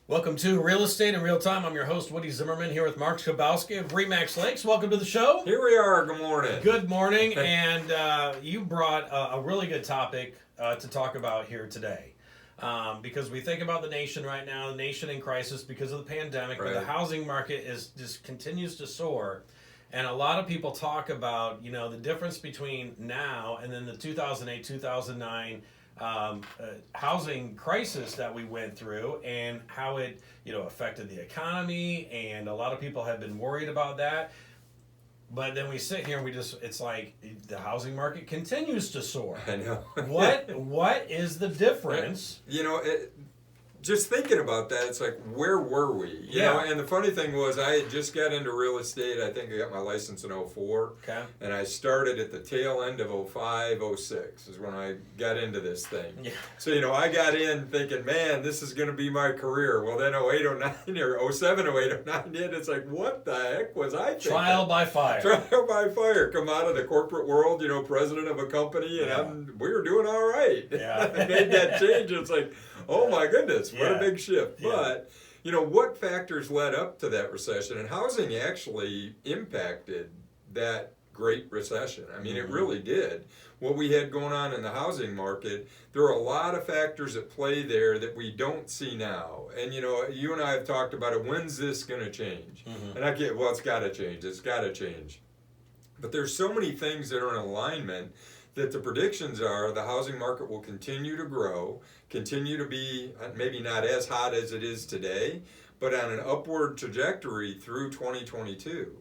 Welcome to Real Estate in Real Time. I'm your host, Woody Zimmerman, here with Mark Skabowski of Remax Lakes. Welcome to the show. Here we are. Good morning. Good morning. And you brought a really good topic to talk about here today. Because we think about the nation right now, the nation in crisis because of the pandemic, Right. but the housing market is just continues to soar. And a lot of people talk about, the difference between now and then the 2008, 2009 housing crisis that we went through and how it, affected the economy. And a lot of people have been worried about that. But then we sit here and it's like the housing market continues to soar. I know. What is the difference? Just thinking about that, it's like, where were we? You know, and the funny thing was, I had just got into real estate. I think I got my license in 04. Okay. And I started at the tail end of 05, 06 is when I got into this thing. Yeah. So, I got in thinking, man, this is going to be my career. Well, then 08, 09, or 07, 08, 09 did. It's like, what the heck was I thinking? Trial by fire. Trial by fire. Come out of the corporate world, president of a company, and we were doing all right. Yeah. I made that change. It's like, oh my goodness, what a big shift. Yeah. But, what factors led up to that recession? And housing actually impacted that Great Recession. I mean, it really did. What we had going on in the housing market, there are a lot of factors at play there that we don't see now. And, you and I have talked about it. When's this going to change? And it's got to change. It's got to change. But there's so many things that are in alignment that the predictions are the housing market will continue to grow, continue to be maybe not as hot as it is today, but on an upward trajectory through 2022.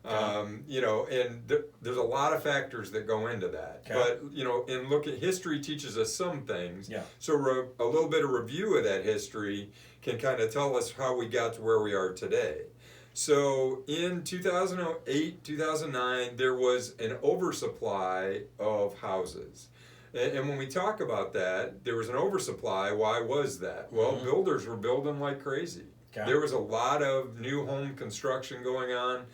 And there's a lot of factors that go into that. Okay. But, and look at history teaches us some things. Yeah. So a little bit of review of that history can kind of tell us how we got to where we are today. So in 2008, 2009, there was an oversupply of houses. And when we talk about that, there was an oversupply. Why was that? Well, builders were building like crazy. Okay. There was a lot of new home construction going on.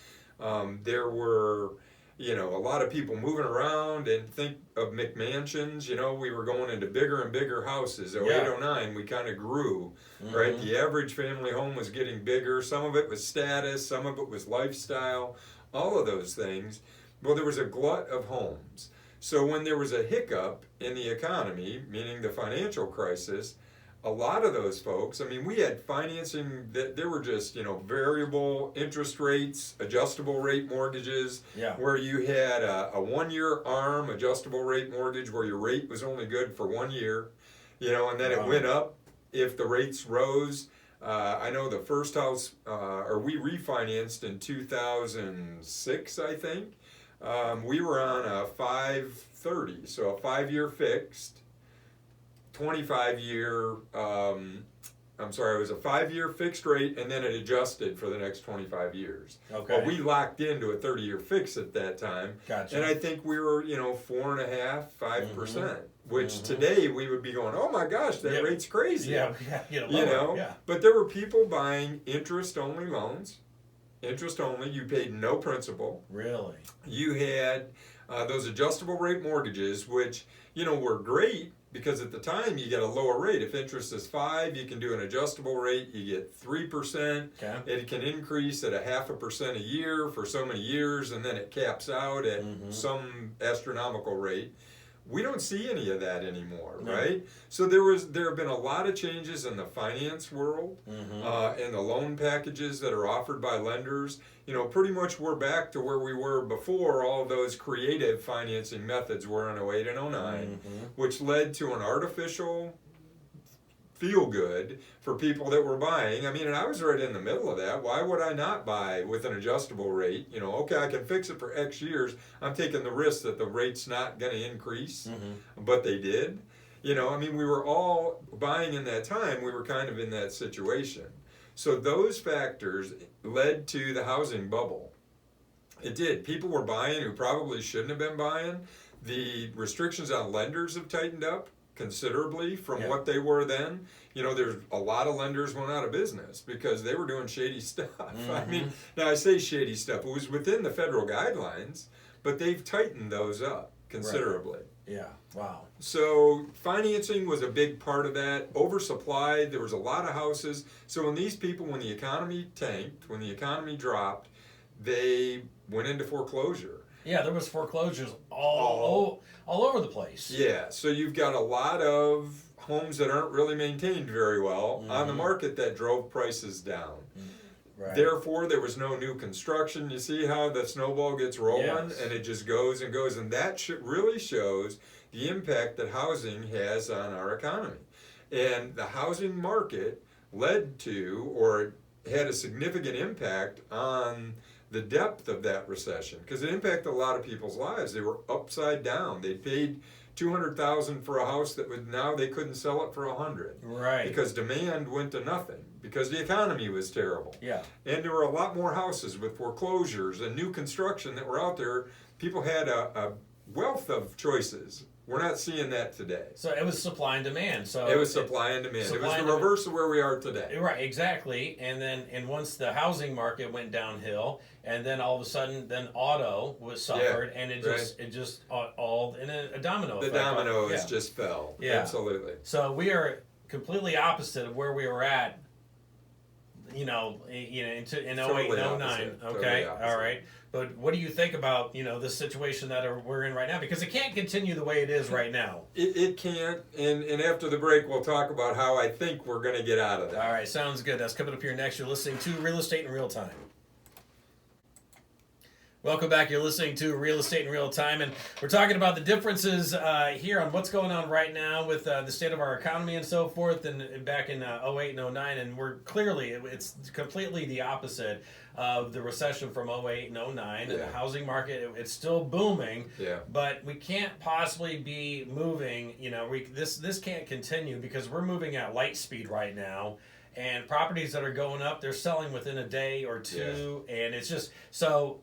There were, a lot of people moving around, and think of McMansions. We were going into bigger and bigger houses. 08, 09, we kind of grew, right? The average family home was getting bigger. Some of it was status, some of it was lifestyle, all of those things. Well, there was a glut of homes. So when there was a hiccup in the economy, meaning the financial crisis, a lot of those folks, we had financing that there were just, variable interest rates, adjustable rate mortgages, where you had a 1-year ARM adjustable rate mortgage where your rate was only good for 1 year, and then it went up if the rates rose. I know the first house, we refinanced in 2006, I think. We were on a 530, so a 5-year fixed. 25-year, it was a 5-year fixed rate, and then it adjusted for the next 25 years. Okay. Well, we locked into a 30-year fix at that time. Gotcha. And I think we were, 4.5%, 5%, which today we would be going, oh my gosh, that rate's crazy. Yeah, lower. But there were people buying interest-only loans. Interest only, you paid no principal. Really? You had those adjustable rate mortgages, which, were great, because at the time you get a lower rate. If interest is 5, you can do an adjustable rate. You get 3%. Okay. It can increase at 0.5% a year for so many years, and then it caps out at some astronomical rate. We don't see any of that anymore, right? So there have been a lot of changes in the finance world, and the loan packages that are offered by lenders. Pretty much we're back to where we were before all those creative financing methods were in 08 and 09, which led to an artificial feel good for people that were buying. And I was right in the middle of that. Why would I not buy with an adjustable rate? Okay, I can fix it for X years. I'm taking the risk that the rate's not going to increase, but they did. We were all buying in that time. We were kind of in that situation. So those factors led to the housing bubble. It did. People were buying who probably shouldn't have been buying. The restrictions on lenders have tightened up considerably from what they were then. There's a lot of lenders went out of business because they were doing shady stuff. Now I say shady stuff. It was within the federal guidelines, but they've tightened those up. considerably. Yeah. Wow. So financing was a big part of that. Oversupplied, there was a lot of houses. So when these people, when the economy tanked, when the economy dropped, they went into foreclosure. Yeah, there was foreclosures all over the place. Yeah, so you've got a lot of homes that aren't really maintained very well on the market that drove prices down. Right. Therefore, there was no new construction. You see how the snowball gets rolling, Yes. and it just goes and goes, and that really shows the impact that housing has on our economy. And the housing market led to, or had a significant impact on the depth of that recession, because it impacted a lot of people's lives. They were upside down. They paid $200,000 for a house that would, now they couldn't sell it for $100,000 Right. because demand went to nothing, because the economy was terrible. Yeah. And there were a lot more houses with foreclosures and new construction that were out there. People had a wealth of choices. We're not seeing that today. So it was supply and demand. So It was supply and demand. It was supply the and demand. reverse of where we are today. Right, exactly. And once the housing market went downhill, and then all of a sudden, then auto was suffered, and it just all in a domino The effect. dominoes Yeah. just fell. Yeah. Absolutely. So we are completely opposite of where we were at. In 08 Totally and 09. opposite. Okay, Totally opposite. all right. But what do you think about this situation that we're in right now? Because it can't continue the way it is right now. It can't. And after the break, we'll talk about how I think we're going to get out of that. All right, sounds good. That's coming up here next. You're listening to Real Estate in Real Time. Welcome back. You're listening to Real Estate in Real Time, and we're talking about the differences here on what's going on right now with the state of our economy and so forth, and back in 08 and 09, and we're clearly, it's completely the opposite of the recession from 08 and 09. Yeah. The housing market, it's still booming, Yeah. but we can't possibly be moving, this can't continue because we're moving at light speed right now. And properties that are going up, they're selling within a day or two, and it's just so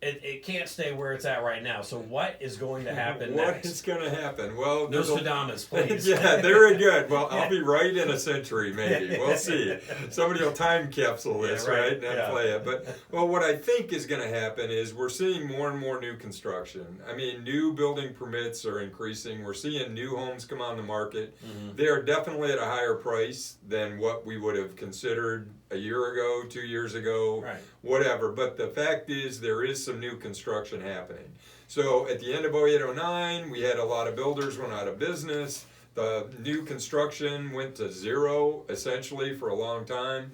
it can't stay where it's at right now. So what is going to happen What next? is going to happen? Well, Nostradamus, please. Yeah, very good. Well, I'll be right in a century, maybe. We'll see. Somebody will time capsule this, Yeah, right. right? And then Yeah. play it. But, well, what I think is going to happen is we're seeing more and more new construction. I mean, new building permits are increasing. We're seeing new homes come on the market. Mhm. They are definitely at a higher price than what we would have considered a year ago, 2 years ago, Right. whatever. But the fact is, there is some new construction happening. So at the end of 08-09, we had a lot of builders went out of business. The new construction went to zero, essentially, for a long time.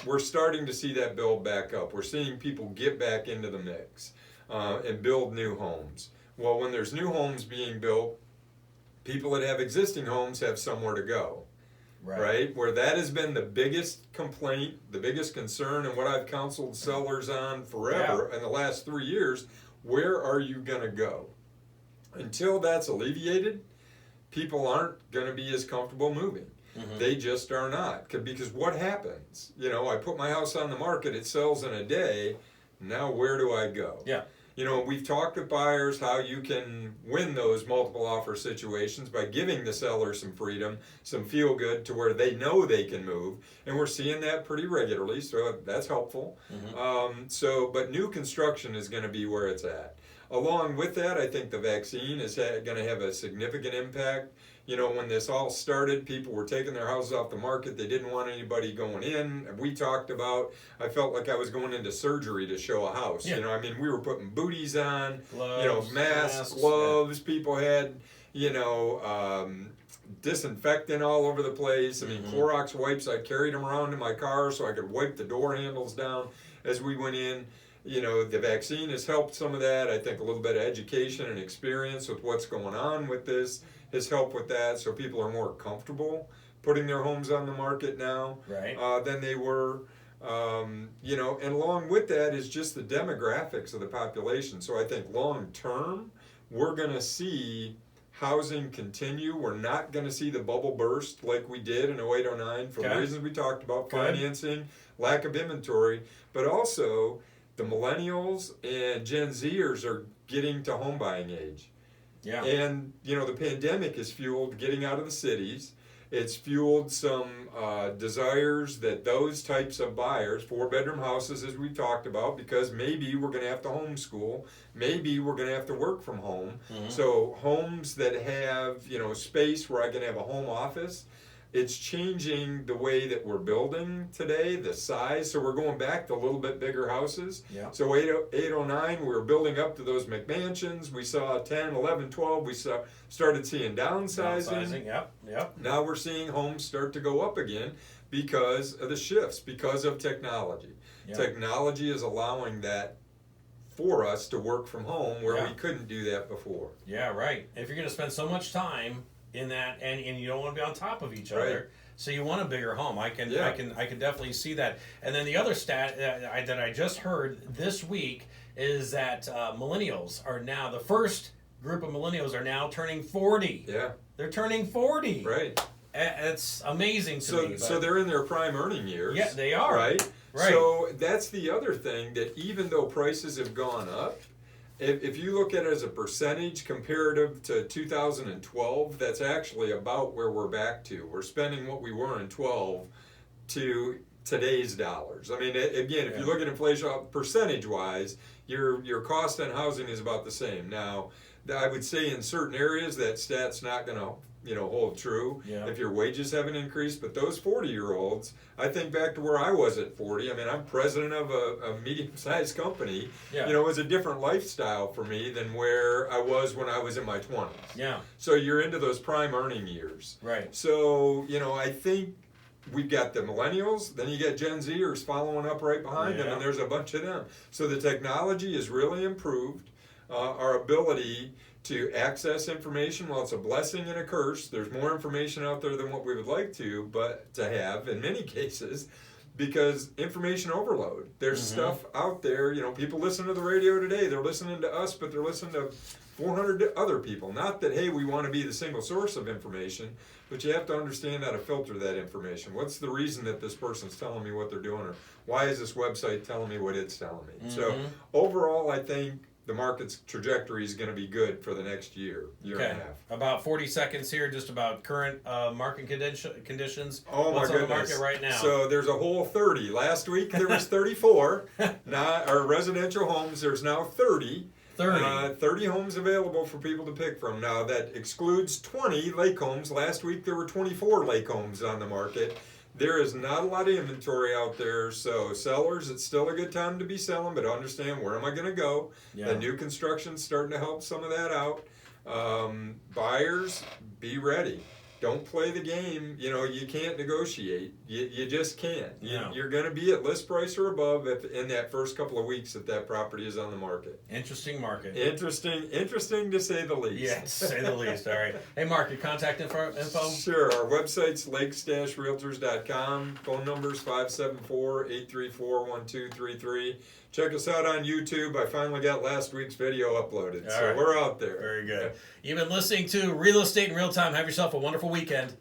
We're starting to see that build back up. We're seeing people get back into the mix and build new homes. Well, when there's new homes being built, people that have existing homes have somewhere to go. Right. Where that has been the biggest complaint, the biggest concern, and what I've counseled sellers on forever in the last 3 years. Where are you going to go? Until that's alleviated, people aren't going to be as comfortable moving. They just are not. Because what happens? I put my house on the market, it sells in a day. Now where do I go? Yeah. We've talked with buyers how you can win those multiple offer situations by giving the seller some freedom, some feel good to where they know they can move. And we're seeing that pretty regularly, so that's helpful. But new construction is going to be where it's at. Along with that, I think the vaccine is going to have a significant impact. When this all started, people were taking their houses off the market. They didn't want anybody going in. We talked about, I felt like I was going into surgery to show a house. Yeah. We were putting booties on, Gloves, masks, gloves. People had, disinfectant all over the place. I mean, Clorox wipes, I carried them around in my car so I could wipe the door handles down as we went in. The vaccine has helped some of that. I think a little bit of education and experience with what's going on with this has helped with that, so people are more comfortable putting their homes on the market now than they were. And along with that is just the demographics of the population. So I think long term, we're going to see housing continue. We're not going to see the bubble burst like we did in 08-09 for the reasons we talked about, financing, lack of inventory, but also the millennials and Gen Zers are getting to home buying age. Yeah. And, the pandemic has fueled getting out of the cities. It's fueled some desires that those types of buyers, 4-bedroom houses as we talked about, because maybe we're going to have to homeschool, maybe we're going to have to work from home. So homes that have, space where I can have a home office, it's changing the way that we're building today, the size. So we're going back to a little bit bigger houses. Yeah. So 809, we were building up to those McMansions. We saw 10, 11, 12. We started seeing downsizing. Yep. Now we're seeing homes start to go up again because of the shifts, because of technology. Yep. Technology is allowing that for us to work from home where we couldn't do that before. Yeah, right. If you're going to spend so much time in that, and you don't want to be on top of each other, so you want a bigger home. I can definitely see that. And then the other stat that I just heard this week is that millennials are now, the first group of millennials are now turning 40. Yeah, they're turning 40. Right. It's amazing to me. So they're in their prime earning years. Yeah, they are. Right. So that's the other thing, that even though prices have gone up, if you look at it as a percentage comparative to 2012, that's actually about where we're back to. We're spending what we were in 12 to today's dollars. I mean, again, if you look at inflation percentage-wise, your cost on housing is about the same. Now, I would say in certain areas that stat's not going to hold true if your wages haven't increased. But those 40-year-olds, I think back to where I was at 40. I mean, I'm president of a medium-sized company. It was a different lifestyle for me than where I was when I was in my 20s. Yeah. So you're into those prime earning years. Right. So, I think we've got the millennials, then you get Gen Zers following up right behind them, and there's a bunch of them. So the technology has really improved our ability to access information. Well, it's a blessing and a curse. There's more information out there than what we would like to have in many cases, because information overload. There's stuff out there. People listen to the radio today. They're listening to us, but they're listening to 400 other people. Not that, hey, we want to be the single source of information, but you have to understand how to filter that information. What's the reason that this person's telling me what they're doing, or why is this website telling me what it's telling me? So overall, I think the market's trajectory is going to be good for the next year and a half. About 40 seconds here, just about current market conditions. Oh, What's my goodness. on the market right now? So there's a whole 30. Last week there was 34. Now, our residential homes, there's now 30. 30 homes available for people to pick from. Now, that excludes 20 lake homes. Last week there were 24 lake homes on the market. There is not a lot of inventory out there, so sellers, it's still a good time to be selling, but understand, where am I going to go? The new construction's starting to help some of that out. Buyers, be ready. Don't play the game. You can't negotiate. You just can't. You're going to be at list price or above in that first couple of weeks that property is on the market. Interesting market. Interesting to say the least. Yes, to say the least. All right. Hey, Mark, your contact info? Sure. Our website's lakes-realtors.com. Phone number's 574-834-1233. Check us out on YouTube. I finally got last week's video uploaded, so we're out there. Very good. You've been listening to Real Estate in Real Time. Have yourself a wonderful weekend.